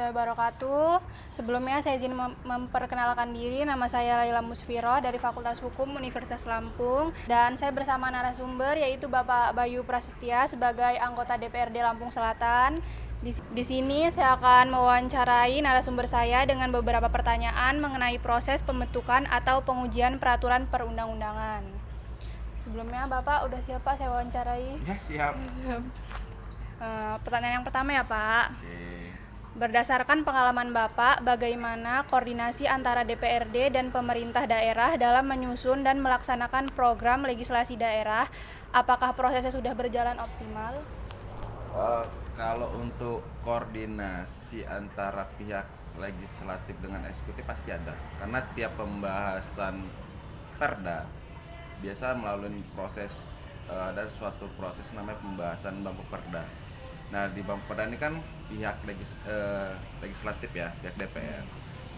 warahmatullahi wabarakatuh. Sebelumnya saya izin memperkenalkan diri. Nama saya Laila Musfiro dari Fakultas Hukum Universitas Lampung. Dan saya bersama narasumber yaitu Bapak Bayu Prasetya sebagai anggota DPRD Lampung Selatan. Di sini saya akan mewawancarai narasumber saya dengan beberapa pertanyaan mengenai proses pembentukan atau pengujian peraturan perundang-undangan. Sebelumnya Bapak udah siap Pak saya wawancarai? Ya, siap. Pertanyaan yang pertama ya Pak. Oke. Berdasarkan pengalaman Bapak, bagaimana koordinasi antara DPRD dan pemerintah daerah dalam menyusun dan melaksanakan program legislasi daerah? Apakah prosesnya sudah berjalan optimal? Kalau untuk koordinasi antara pihak legislatif dengan eksekutif pasti ada, karena tiap pembahasan perda biasa melalui proses ada suatu proses namanya pembahasan bangku perda. Nah, di bangku perda ini kan pihak legislatif ya, pihak DPR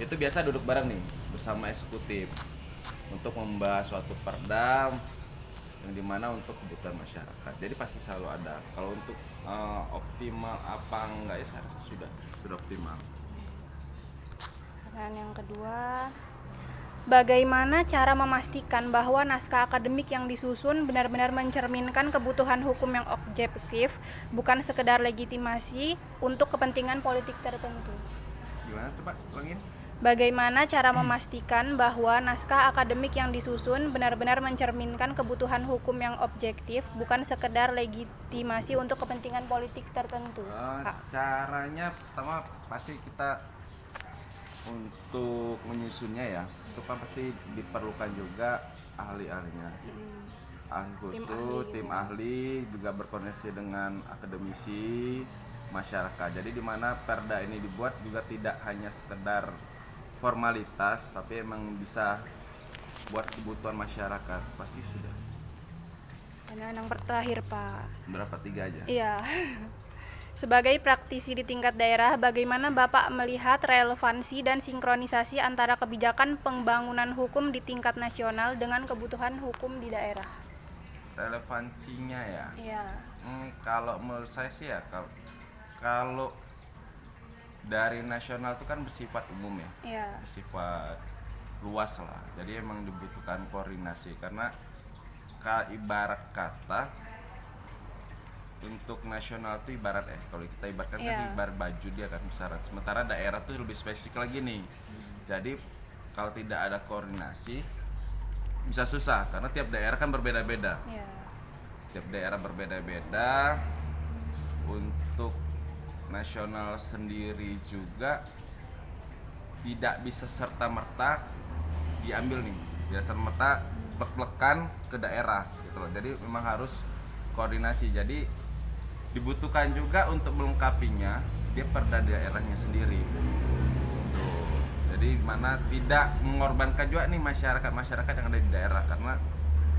itu biasa duduk bareng nih bersama eksekutif untuk membahas suatu perda yang dimana untuk kebutuhan masyarakat. Jadi pasti selalu ada. Kalau untuk optimal apa enggak ya, saya rasa sudah optimal. Dan yang kedua, bagaimana cara memastikan bahwa naskah akademik yang disusun benar-benar mencerminkan kebutuhan hukum yang objektif, bukan sekedar legitimasi untuk kepentingan politik tertentu? Gimana tuh Pak? Ulangin. Bagaimana cara memastikan bahwa naskah akademik yang disusun benar-benar mencerminkan kebutuhan hukum yang objektif, bukan sekedar legitimasi untuk kepentingan politik tertentu? Caranya pertama pasti kita untuk menyusunnya ya, itu kan pasti diperlukan juga ahli-ahlinya, ahli khusus, tim ahli juga berkoordinasi dengan akademisi, masyarakat. Jadi di mana perda ini dibuat juga tidak hanya sekedar formalitas, tapi emang bisa buat kebutuhan masyarakat, pasti sudah. Dan yang terakhir Pak. Berapa? 3 aja? Iya. Sebagai praktisi di tingkat daerah, bagaimana Bapak melihat relevansi dan sinkronisasi antara kebijakan pembangunan hukum di tingkat nasional dengan kebutuhan hukum di daerah? Relevansinya ya? Iya. Kalau menurut saya sih ya, kalau dari nasional itu kan bersifat umum ya, Iya. bersifat luas lah. Jadi emang dibutuhkan koordinasi, karena ibarat kata untuk nasional tuh ibarat kalau kita ibaratkan kan ibarat baju dia kan besaran. Sementara daerah tuh lebih spesifik lagi nih. Jadi kalau tidak ada koordinasi bisa susah, karena tiap daerah kan berbeda-beda. Tiap daerah berbeda-beda. Untuk nasional sendiri juga tidak bisa serta-merta diambil nih, tidak serta-merta plek-plekan ke daerah gitu loh. Jadi memang harus koordinasi. Jadi dibutuhkan juga untuk melengkapinya dia perda daerahnya sendiri. Tuh. Jadi mana tidak mengorbankan juga nih masyarakat yang ada di daerah, karena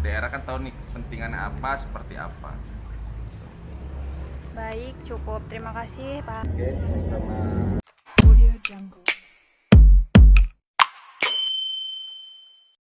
daerah kan tahu nih kepentingannya apa, seperti apa. Baik, cukup. Terima kasih Pak. Oke, sama.